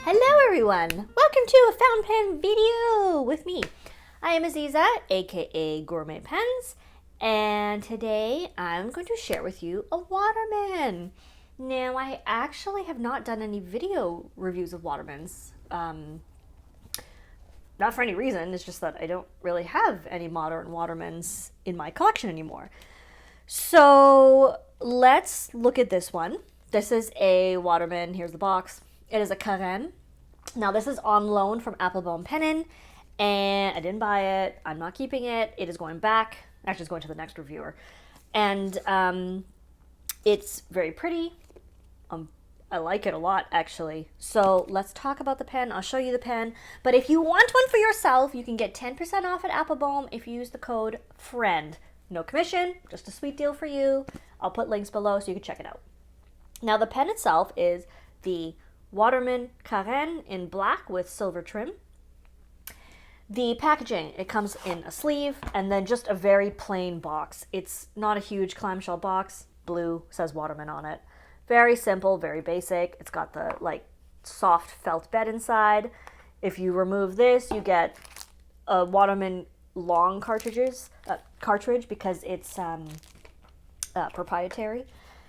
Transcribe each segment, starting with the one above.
Hello everyone! Welcome to a fountain pen video with me. I am Aziza, aka Gourmet Pens, and today I'm going to share with you a Waterman. Now, I actually have not done any video reviews of Watermans. Not for any reason, it's just that I don't really have any modern Watermans in my collection anymore. So let's look at this one. This is a Waterman. Here's the box. It is a Carène. Now, this is on loan from Appelboom Pennin, and I didn't buy it. I'm not keeping it. It is going back. Actually, it's going to the next reviewer. And it's very pretty. I like it a lot, actually. So let's talk about the pen. I'll show you the pen. But if you want one for yourself, you can get 10% off at Appelboom if you use the code FRIEND. No commission, just a sweet deal for you. I'll put links below so you can check it out. Now, the pen itself is the Waterman Carène in black with silver trim. The packaging, it comes in a sleeve and then just a very plain box. It's not a huge clamshell box. Blue, says Waterman on it. Very simple, very basic. It's got the soft felt bed inside. If you remove this, you get a Waterman long cartridge because it's proprietary.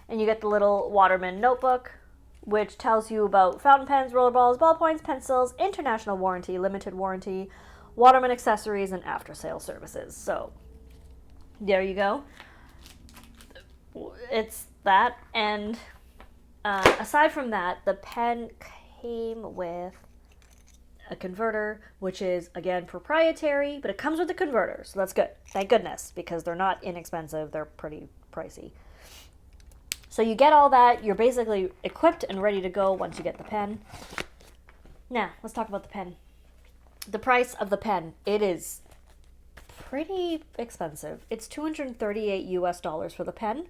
And you get the little Waterman notebook, which tells you about fountain pens, roller balls, ballpoints, pencils, international warranty, limited warranty, Waterman accessories, and after-sale services. So, there you go. It's that, and aside from that, the pen came with a converter, which is, again, proprietary, but it comes with a converter, so that's good. Thank goodness, because they're not inexpensive. They're pretty pricey. So you get all that. You're basically equipped and ready to go once you get the pen. Now, let's talk about the pen. The price of the pen. It is pretty expensive. It's $238 US for the pen.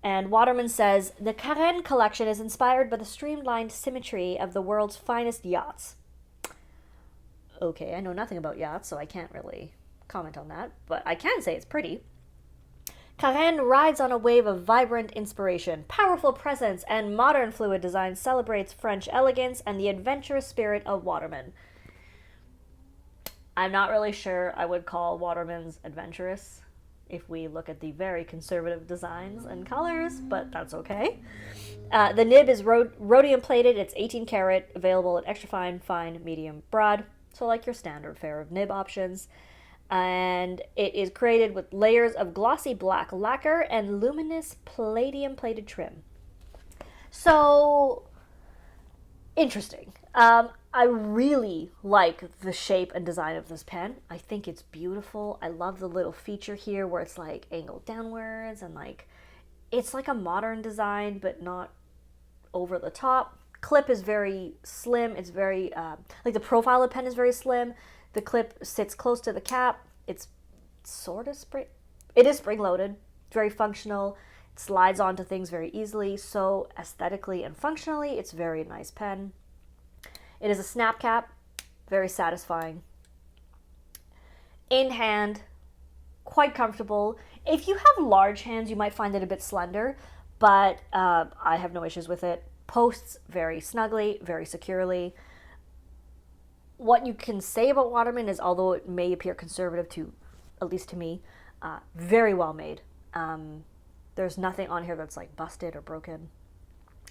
And Waterman says, the Carène collection is inspired by the streamlined symmetry of the world's finest yachts. Okay, I know nothing about yachts, so I can't really comment on that. But I can say it's pretty. Carène rides on a wave of vibrant inspiration, powerful presence, and modern fluid design celebrates French elegance and the adventurous spirit of Waterman. I'm not really sure I would call Watermans adventurous if we look at the very conservative designs and colors, but that's okay. The nib is rhodium plated. It's 18 karat, available at extra fine, fine, medium, broad. So like your standard fare of nib options. And it is created with layers of glossy black lacquer and luminous palladium plated trim. So, interesting. I really like the shape and design of this pen. I think it's beautiful. I love the little feature here where it's like angled downwards and it's like a modern design but not over the top. Clip is very slim. It's very, the profile of the pen is very slim. The clip sits close to the cap. It's sort of it is spring-loaded. It's very functional. It slides onto things very easily. So aesthetically and functionally, it's a very nice pen. It is a snap cap. Very satisfying. In hand, quite comfortable. If you have large hands, you might find it a bit slender, but I have no issues with it. Posts very snugly, very securely. What you can say about Waterman is, although it may appear conservative to, at least to me, very well made. There's nothing on here that's busted or broken.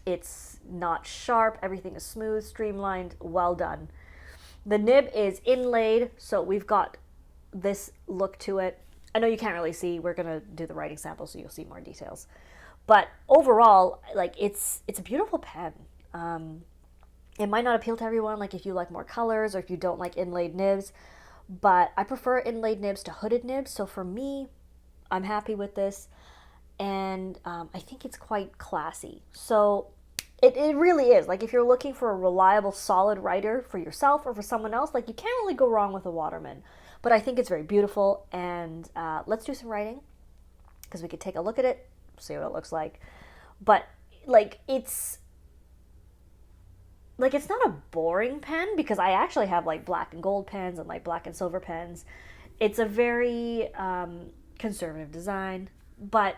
It's not sharp. Everything is smooth, streamlined, well done. The nib is inlaid, so we've got this look to it. I know you can't really see. We're going to do the writing sample, so you'll see more details. But overall, it's a beautiful pen. It might not appeal to everyone, if you like more colors or if you don't like inlaid nibs, but I prefer inlaid nibs to hooded nibs. So for me, I'm happy with this, and I think it's quite classy. So it really is. If you're looking for a reliable, solid writer for yourself or for someone else, you can't really go wrong with a Waterman. But I think it's very beautiful, and let's do some writing because we could take a look at it, see what it looks like. But it's not a boring pen because I actually have black and gold pens and black and silver pens. It's a very conservative design, but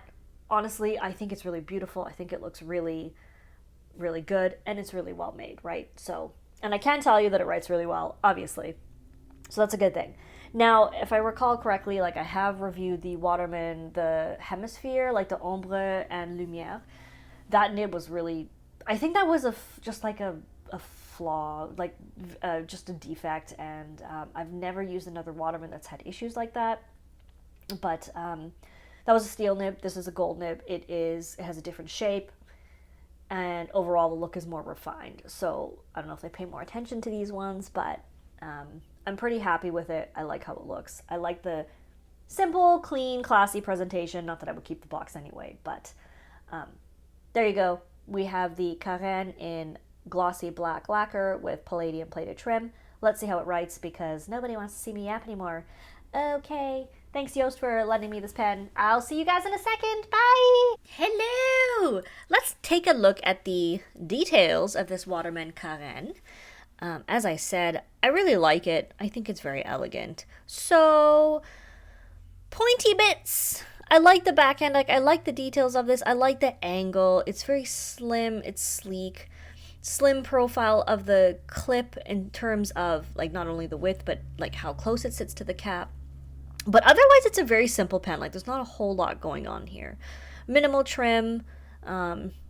honestly, I think it's really beautiful. I think it looks really, really good, and it's really well made, right? So And I can tell you that it writes really well, obviously. So that's a good thing. Now, if I recall correctly, like I have reviewed the Waterman, the Hemisphere, like the Ombre and Lumière. That nib was really, I think that was just like a flaw, like just a defect. And I've never used another Waterman that's had issues like that. But that was a steel nib. This is a gold nib. It has a different shape, and overall the look is more refined. So I don't know if they pay more attention to these ones, but I'm pretty happy with it. I like how it looks. I like the simple, clean, classy presentation. Not that I would keep the box anyway, but there you go. We have the Carène in glossy black lacquer with palladium plated trim. Let's see how it writes because nobody wants to see me yap anymore. Okay. Thanks, Yost, for lending me this pen. I'll see you guys in a second. Bye! Hello! Let's take a look at the details of this Waterman Carène. As I said, I really like it. I think it's very elegant. So, pointy bits. I like the backhand. Like, I like the details of this. I like the angle. It's very slim. It's sleek. Slim profile of the clip in terms of, like, not only the width, but, like, how close it sits to the cap. But otherwise, it's a very simple pen. Like, there's not a whole lot going on here. Minimal trim,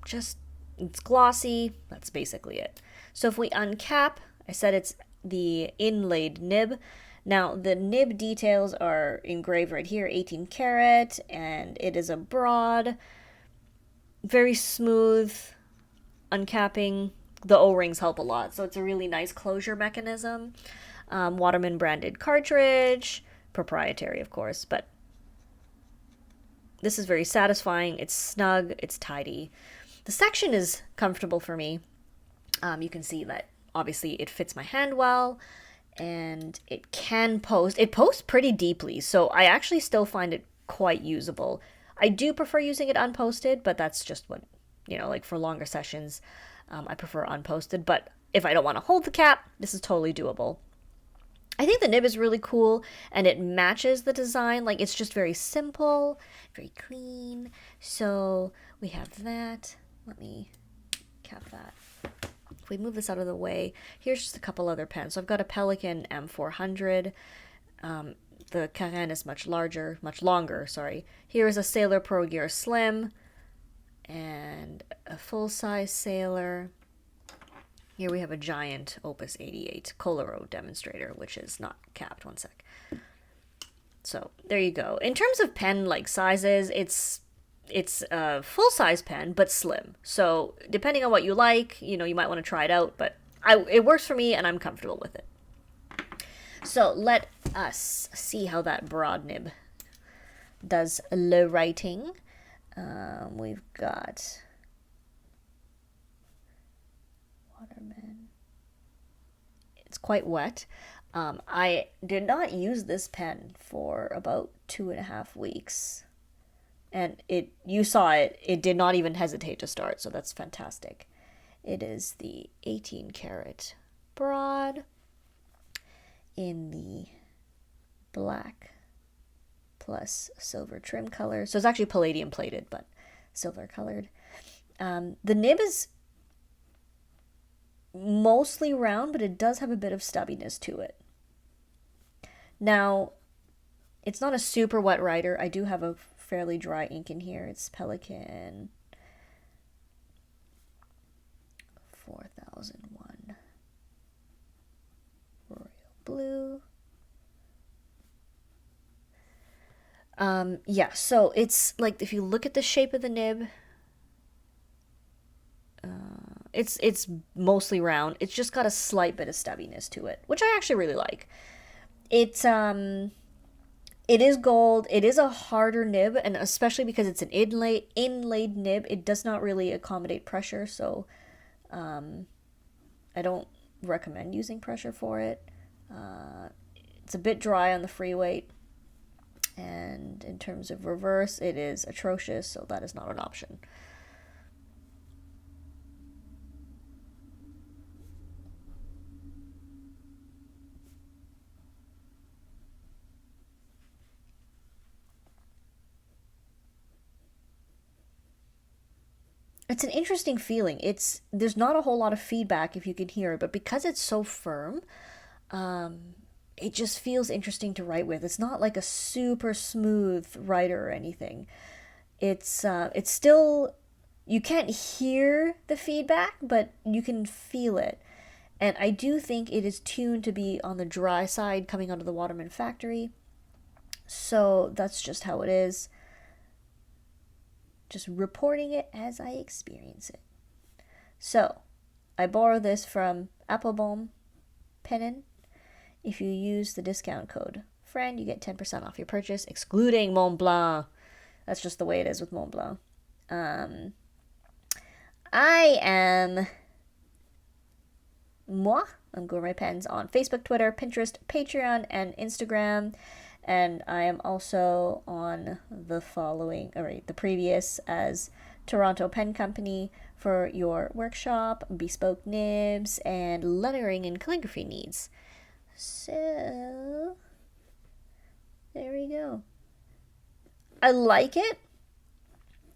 just, it's glossy. That's basically it. So if we uncap, I said it's the inlaid nib. Now, the nib details are engraved right here, 18 karat, and it is a broad, very smooth uncapping. The O-rings help a lot, so it's a really nice closure mechanism. Waterman branded cartridge. Proprietary, of course, but this is very satisfying. It's snug, it's tidy. The section is comfortable for me. You can see that obviously it fits my hand well, and it can post. It posts pretty deeply, so I actually still find it quite usable. I do prefer using it unposted, but that's just what, like for longer sessions, I prefer unposted. But if I don't want to hold the cap, this is totally doable. I think the nib is really cool, and it matches the design. Like, it's just very simple, very clean. So we have that. Let me cap that. If we move this out of the way, here's just a couple other pens. So I've got a Pelikan M400. The Carène is much longer, sorry. Here is a Sailor Pro Gear Slim and a full-size Sailor. Here we have a giant Opus 88 Coloro demonstrator, which is not capped. One sec. So there you go. In terms of pen like sizes, it's a full-size pen, but slim. So depending on what you like, you might want to try it out, but it works for me and I'm comfortable with it. So let us see how that broad nib does low writing. We've got Waterman. It's quite wet. I did not use this pen for about 2.5 weeks. And you saw it did not even hesitate to start, so that's fantastic. It is the 18 karat broad in the black plus silver trim color. So it's actually palladium plated, but silver colored. The nib is mostly round, but it does have a bit of stubbiness to it. Now, it's not a super wet writer. I do have a fairly dry ink in here. It's Pelikan 4001 Royal Blue. Yeah, so it's like, if you look at the shape of the nib, it's mostly round. It's just got a slight bit of stubbiness to it, which I actually really like. It is gold. It is a harder nib, and especially because it's an inlaid nib, it does not really accommodate pressure, so I don't recommend using pressure for it. It's a bit dry on the free weight, and in terms of reverse, it is atrocious, so that is not an option. It's an interesting feeling. There's not a whole lot of feedback if you can hear it, but because it's so firm, it just feels interesting to write with. It's not like a super smooth writer or anything. It's still, you can't hear the feedback, but you can feel it. And I do think it is tuned to be on the dry side coming out of the Waterman factory. So that's just how it is. Just reporting it as I experience it. So, I borrow this from Appelboom Pennon. If you use the discount code FRIEND, you get 10% off your purchase, excluding Mont Blanc. That's just the way it is with Mont Blanc. I am moi. I'm Gourmet Pens on Facebook, Twitter, Pinterest, Patreon, and Instagram. And I am also on the previous as Toronto Pen Company for your workshop, bespoke nibs, and lettering and calligraphy needs. So, there we go. I like it.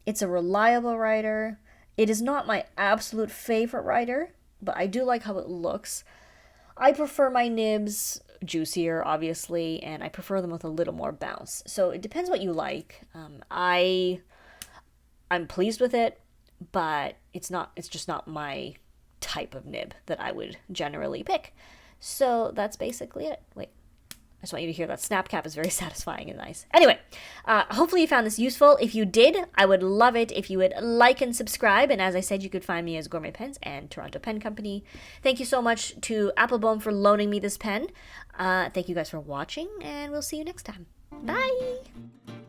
It's a reliable writer. It is not my absolute favorite writer, but I do like how it looks. I prefer my nibs juicier, obviously, and I prefer them with a little more bounce. So it depends what you like. I'm pleased with it, but it's just not my type of nib that I would generally pick. So that's basically it. Wait, I just want you to hear that snap cap is very satisfying and nice. Anyway, hopefully you found this useful. If you did, I would love it if you would like and subscribe. And as I said, you could find me as Gourmet Pens and Toronto Pen Company. Thank you so much to Appelboom for loaning me this pen. Thank you guys for watching, and we'll see you next time. Bye!